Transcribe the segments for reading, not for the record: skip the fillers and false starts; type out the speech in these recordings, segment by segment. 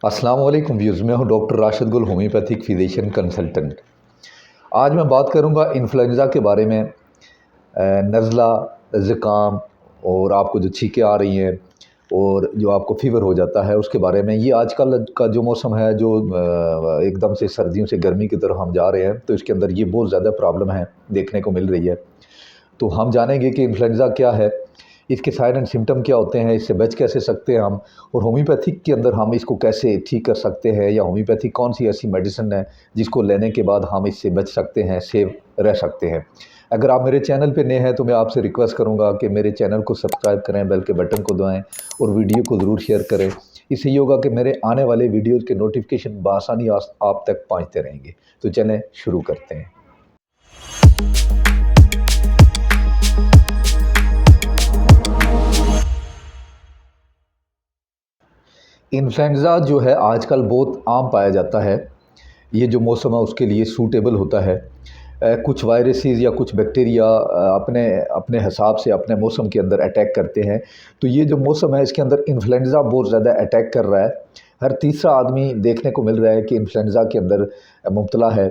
अस्सलाम वालेकुम व्यूज़, मैं हूं डॉक्टर राशिद गुल, होम्योपैथिक फिजिशियन कंसल्टेंट। आज मैं बात करूंगा इन्फ्लुएंज़ा के बारे में। नज़ला, ज़ुकाम और आपको जो छींकें आ रही हैं और जो आपको फ़ीवर हो जाता है उसके बारे में। ये आजकल का जो मौसम है, जो एकदम से सर्दियों से गर्मी की तरफ हम जा रहे हैं, तो इसके अंदर ये बहुत ज़्यादा प्रॉब्लम है देखने को मिल रही है। तो हम जानेंगे कि इन्फ्लुएंज़ा क्या है, इसके साइन एंड सिम्टम क्या होते हैं, इससे बच कैसे सकते हैं हम, और होम्योपैथिक के अंदर हम इसको कैसे ठीक कर सकते हैं, या होम्योपैथिक कौन सी ऐसी मेडिसिन है जिसको लेने के बाद हम इससे बच सकते हैं, सेव रह सकते हैं। अगर आप मेरे चैनल पे नए हैं तो मैं आपसे रिक्वेस्ट करूंगा कि मेरे चैनल को सब्सक्राइब करें, बेल के बटन को दबाएं और वीडियो को ज़रूर शेयर करें। इससे ये होगा कि मेरे आने वाले वीडियोज़ के नोटिफिकेशन बआसानी आप तक पहुँचते रहेंगे। तो चलें शुरू करते हैं। इन्फ्लुएंज़ा जो है आजकल बहुत आम पाया जाता है। ये जो मौसम है उसके लिए सूटेबल होता है। कुछ वायरसेस या कुछ बैक्टीरिया अपने अपने हिसाब से अपने मौसम के अंदर अटैक करते हैं। तो ये जो मौसम है इसके अंदर इन्फ्लुएंज़ा बहुत ज़्यादा अटैक कर रहा है। हर तीसरा आदमी देखने को मिल रहा है कि इन्फ्लुएंज़ा के अंदर मुब्तला है।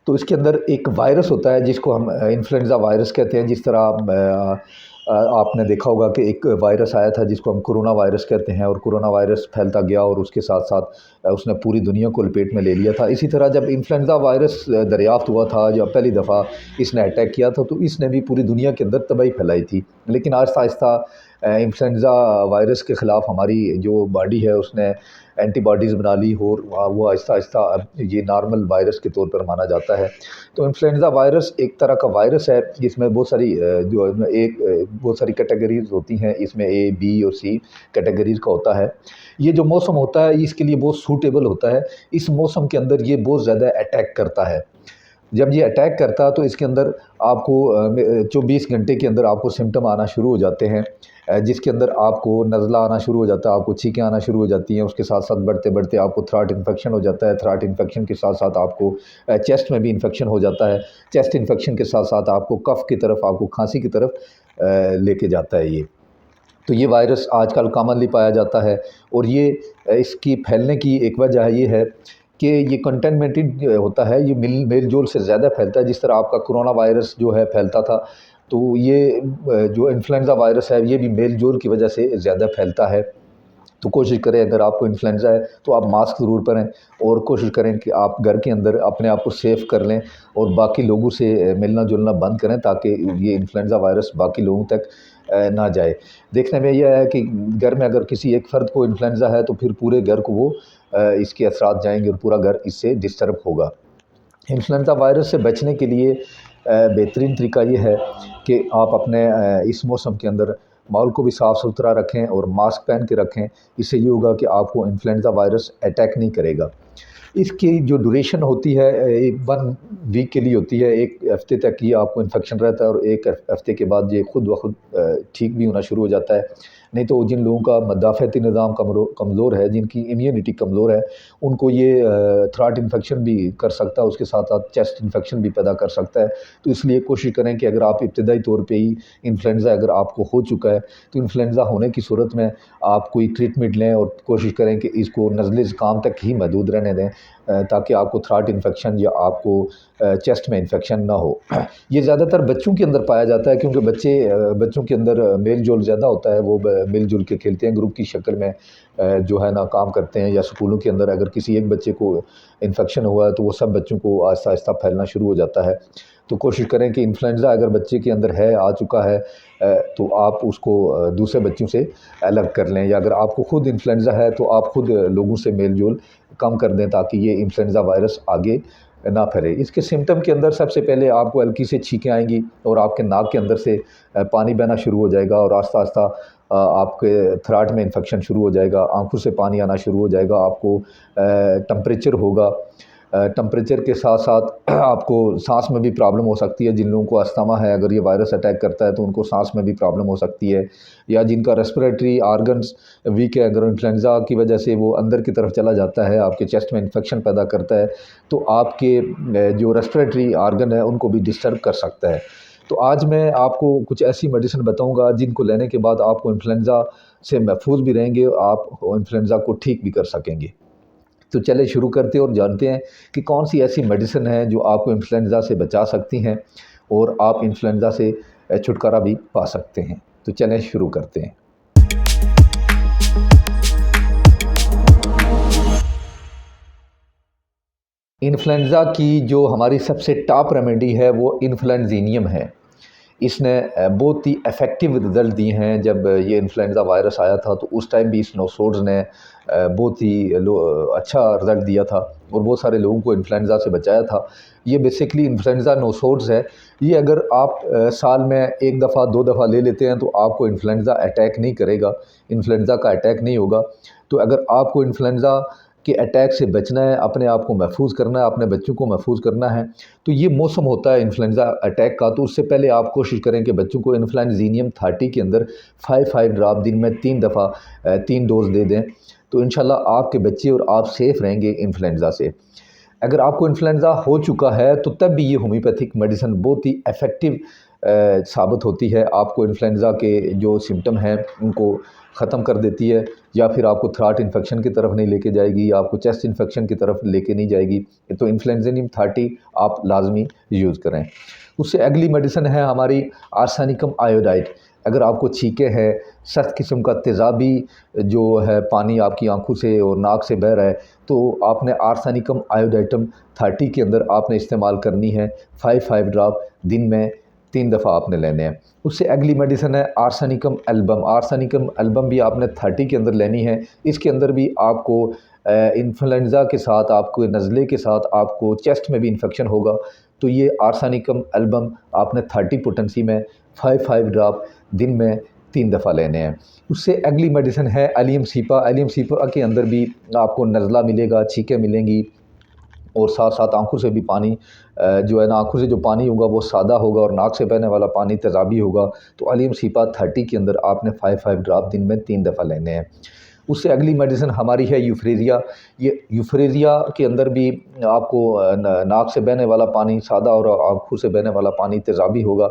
तो इसके अंदर एक वायरस होता है जिसको हम इन्फ्लुएंज़ा वायरस कहते हैं। जिस तरह आपने देखा होगा कि एक वायरस आया था जिसको हम कोरोना वायरस कहते हैं, और कोरोना वायरस फैलता गया और उसके साथ साथ उसने पूरी दुनिया को लपेट में ले लिया था। इसी तरह जब इन्फ्लुएंज़ा वायरस दरियाफ़्त हुआ था, जब पहली दफ़ा इसने अटैक किया था, तो इसने भी पूरी दुनिया के अंदर तबाही फैलाई थी। लेकिन आहिस्ता आहिस्ता इन्फ्लुएंज़ा वायरस के ख़िलाफ़ हमारी जो बॉडी है उसने एंटीबॉडीज़ बना ली, और वो आहिस्ता आहिस्ता अब ये नॉर्मल वायरस के तौर पर माना जाता है। तो इन्फ्लुएंज़ा वायरस एक तरह का वायरस है जिसमें बहुत सारी बहुत सारी कैटेगरीज़ होती हैं। इसमें ए, बी और सी कैटेगरीज़ का होता है। ये जो मौसम होता है इसके लिए बहुत सूटेबल होता है। इस मौसम के अंदर ये बहुत ज़्यादा अटैक करता है। जब ये अटैक करता है तो इसके अंदर आपको 24 घंटे के अंदर आपको सिम्टम आना शुरू हो जाते हैं, जिसके अंदर आपको नज़ला आना शुरू हो जाता है, आपको छींकें आना शुरू हो जाती हैं। उसके साथ साथ बढ़ते बढ़ते आपको थ्रॉट इन्फेक्शन हो जाता है। थ्रॉट इन्फेक्शन के साथ साथ आपको चेस्ट में भी इन्फेक्शन हो जाता है। चेस्ट इन्फेक्शन के साथ साथ आपको कफ़ की तरफ, आपको खांसी की तरफ लेके जाता है ये। तो ये वायरस आजकल कॉमनली पाया जाता है, और ये इसकी फैलने की एक वजह ये है कि ये कंटेमिनेटेड होता है। ये मेल जोल से ज़्यादा फैलता है। जिस तरह आपका कोरोना वायरस जो है फैलता था, तो ये जो इन्फ्लुएंज़ा वायरस है ये भी मेल जोल की वजह से ज़्यादा फैलता है। तो कोशिश करें, अगर आपको इन्फ्लुएंज़ा है तो आप मास्क ज़रूर पहनें, और कोशिश करें कि आप घर के अंदर अपने आप को सेफ़ कर लें और बाकी लोगों से मिलना जुलना बंद करें, ताकि ये इन्फ्लुएंज़ा वायरस बाकी लोगों तक ना जाए। देखने में यह है कि घर में अगर किसी एक फ़र्द को इन्फ्लुएंज़ा है तो फिर पूरे घर को वो इसके असरात जाएंगे और पूरा घर इससे डिस्टर्ब होगा। इन्फ्लुएंज़ा वायरस से बचने के लिए बेहतरीन तरीका ये है कि आप अपने इस मौसम के अंदर माहौल को भी साफ़ सुथरा रखें और मास्क पहन के रखें। इससे ये होगा कि आपको इन्फ्लुएंज़ा वायरस अटैक नहीं करेगा। इसकी जो ड्यूरेशन होती है 1 वीक के लिए होती है। 1 हफ़्ते तक ये आपको इन्फेक्शन रहता है, और 1 हफ़्ते के बाद ये खुद ब खुद ठीक भी होना शुरू हो जाता है। नहीं तो जिन लोगों का मदाफ़ती निज़ाम कमज़ोर है, जिनकी इम्यूनिटी कमज़ोर है, उनको ये थ्रॉट इन्फेक्शन भी कर सकता है, उसके साथ साथ चेस्ट इन्फेक्शन भी पैदा कर सकता है। तो इसलिए कोशिश करें कि अगर आप इब्तदाई तौर पे ही इन्फ्लुएंज़ा अगर आपको हो चुका है, तो इन्फ्लुएंज़ा होने की सूरत में आप कोई ट्रीटमेंट लें और कोशिश करें कि इसको नज़ले ज़ुकाम तक ही महदूद रहने दें, ताकि आपको थ्रॉट इन्फेक्शन या आपको चेस्ट में इन्फेक्शन ना हो। ये ज़्यादातर बच्चों के अंदर पाया जाता है, क्योंकि बच्चों के अंदर मेल जोल ज़्यादा होता है। वो मिल जुल के खेलते हैं, ग्रुप की शक्ल में जो है ना काम करते हैं। या स्कूलों के अंदर अगर किसी एक बच्चे को इन्फेक्शन हुआ है तो वो सब बच्चों को आहिस्ता आहिस्ता फैलना शुरू हो जाता है। तो कोशिश करें कि इन्फ्लुएंज़ा अगर बच्चे के अंदर है, आ चुका है, तो आप उसको दूसरे बच्चों से अलग कर लें, या अगर आपको खुद इन्फ्लुएंज़ा है तो आप खुद लोगों से मेल जोल कम कर दें, ताकि ये इन्फ्लुएंज़ा वायरस आगे ना फैले। इसके सिम्टम के अंदर सबसे पहले आपको हल्की से छींकें आएंगी, और आपके नाक के अंदर से पानी बहना शुरू हो जाएगा, और आहिस्ता आहिस्ता आपके थ्रॉट में इन्फेक्शन शुरू हो जाएगा, आंखों से पानी आना शुरू हो जाएगा। आपको टेम्परेचर होगा, टेम्परेचर के साथ साथ आपको सांस में भी प्रॉब्लम हो सकती है। जिन लोगों को अस्थमा है, अगर ये वायरस अटैक करता है तो उनको सांस में भी प्रॉब्लम हो सकती है। या जिनका रेस्पिरेटरी आर्गन्स वीक है, अगर इन्फ्लुएंज़ा की वजह से वो अंदर की तरफ चला जाता है, आपके चेस्ट में इन्फेक्शन पैदा करता है, तो आपके जो रेस्पिरेटरी आर्गन है उनको भी डिस्टर्ब कर सकता है। तो आज मैं आपको कुछ ऐसी मेडिसिन बताऊंगा जिनको लेने के बाद आपको इन्फ्लुएंज़ा से महफूज भी रहेंगे, आप इन्फ्लुएंज़ा को ठीक भी कर सकेंगे। तो चले शुरू करते हैं और जानते हैं कि कौन सी ऐसी मेडिसिन है जो आपको इन्फ्लुएंज़ा से बचा सकती हैं और आप इन्फ्लुएंज़ा से छुटकारा भी पा सकते हैं। तो चलें शुरू करते हैं। इन्फ्लुएंज़ा की जो हमारी सबसे टॉप रेमेडी है वो इन्फ्लुएंज़ीनियम है। इसने बहुत ही इफ़ेक्टिव रिज़ल्ट दिए हैं। जब ये इन्फ्लुएंज़ा वायरस आया था तो उस टाइम भी इस नोसोड्स ने बहुत ही अच्छा रिज़ल्ट दिया था और बहुत सारे लोगों को इन्फ्लुएंज़ा से बचाया था। ये बेसिकली इन्फ्लुएंज़ा नोसोड्स है। ये अगर आप साल में 1 दफ़ा 2 दफ़ा ले लेते हैं तो आपको इन्फ्लुएंज़ा अटैक नहीं करेगा, इन्फ्लुएंज़ा का अटैक नहीं होगा। तो अगर आपको इन्फ्लुएंज़ा के अटैक से बचना है, अपने आप को महफूज करना है, अपने बच्चों को महफूज करना है, तो ये मौसम होता है इन्फ्लुएंज़ा अटैक का। तो उससे पहले आप कोशिश करें कि बच्चों को इन्फ्लुएंज़ीनियम 30 के अंदर 5 ड्रॉप दिन में 3 दफ़ा 3 डोज़ दे दें। तो इंशाल्लाह आपके बच्चे और आप सेफ़ रहेंगे इन्फ्लुएंज़ा से। अगर आपको इन्फ्लुएंज़ा हो चुका है तो तब भी ये होम्योपैथिक मेडिसिन बहुत ही इफ़ेक्टिव साबित होती है। आपको इन्फ्लुएंज़ा के जो सिम्टम हैं उनको ख़त्म कर देती है, या फिर आपको थ्रोट इन्फेक्शन की तरफ नहीं लेके जाएगी, या आपको चेस्ट इन्फेक्शन की तरफ लेके नहीं जाएगी। तो इन्फ्लुएंज़ानियम 30 आप लाजमी यूज़ करें। उससे अगली मेडिसिन है हमारी आर्सेनिकम आयोडाइड। अगर आपको छींके हैं, सख्त किस्म का तेज़ाबी जो है पानी आपकी आंखों से और नाक से बह रहा है, तो आपने आर्सेनिकम आयोडाइटम 30 के अंदर आपने इस्तेमाल करनी है। 5 ड्रॉप दिन में 3 दफ़ा आपने लेने हैं। उससे अगली मेडिसिन है आर्सेनिकम एल्बम। आर्सेनिकम एल्बम भी आपने 30 के अंदर लेनी है। इसके अंदर भी आपको इन्फ्लुएंज़ा के साथ, आपको नज़ले के साथ, आपको चेस्ट में भी इन्फेक्शन होगा। तो ये आर्सेनिकम एल्बम आपने 30 पोटेंसी में 5 ड्रॉप दिन में 3 दफ़ा लेने हैं। उससे अगली मेडिसिन है एलियम सीपा। एलियम सीपा के अंदर भी आपको नज़ला मिलेगा, छींकें मिलेंगी और साथ साथ आंखों से भी पानी जो है ना, आंखों से जो पानी होगा वो सादा होगा और नाक से बहने वाला पानी तेज़ाबी होगा। तो एलियम सीपा 30 के अंदर आपने 5 ड्रॉप दिन में 3 दफ़ा लेने हैं। उससे अगली मेडिसिन हमारी है यूफ्रेज़िया। ये यूफ्रेज़िया के अंदर भी आपको नाक से बहने वाला पानी सादा और आँखों से बहने वाला पानी तेज़ाबी होगा।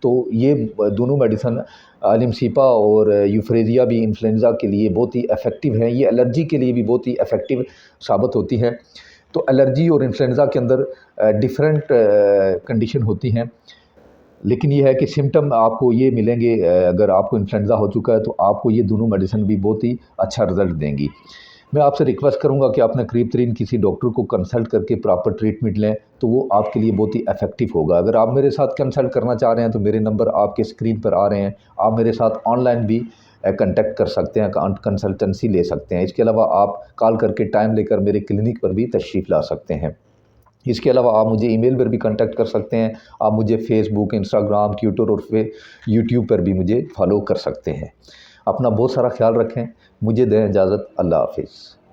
तो ये दोनों मेडिसिन एलियम सीपा और यूफ्रेज़िया भी इन्फ्लुएंज़ा के लिए बहुत ही इफ़ेक्टिव हैं। ये एलर्जी के लिए भी बहुत ही इफ़ेक्टिव साबित होती है। तो एलर्जी और इन्फ्लुएंज़ा के अंदर डिफरेंट कंडीशन होती हैं, लेकिन ये है कि सिम्टम आपको ये मिलेंगे। अगर आपको इन्फ्लुएंज़ा हो चुका है तो आपको ये दोनों मेडिसिन भी बहुत ही अच्छा रिज़ल्ट देंगी। मैं आपसे रिक्वेस्ट करूंगा कि आपने करीब तरीन किसी डॉक्टर को कंसल्ट करके प्रॉपर ट्रीटमेंट लें, तो वो आपके लिए बहुत ही इफ़ेक्टिव होगा। अगर आप मेरे साथ कंसल्ट करना चाह रहे हैं तो मेरे नंबर आपके स्क्रीन पर आ रहे हैं। आप मेरे साथ ऑनलाइन भी कंटेक्ट कर सकते हैं, कंसल्टेंसी ले सकते हैं। इसके अलावा आप कॉल करके टाइम लेकर मेरे क्लिनिक पर भी तशरीफ़ ला सकते हैं। इसके अलावा आप मुझे ईमेल पर भी कांटेक्ट कर सकते हैं। आप मुझे फ़ेसबुक, इंस्टाग्राम, ट्विटर और यूट्यूब पर भी मुझे फ़ॉलो कर सकते हैं। अपना बहुत सारा ख्याल रखें। मुझे दें इजाज़त। अल्लाह हाफ़िज़।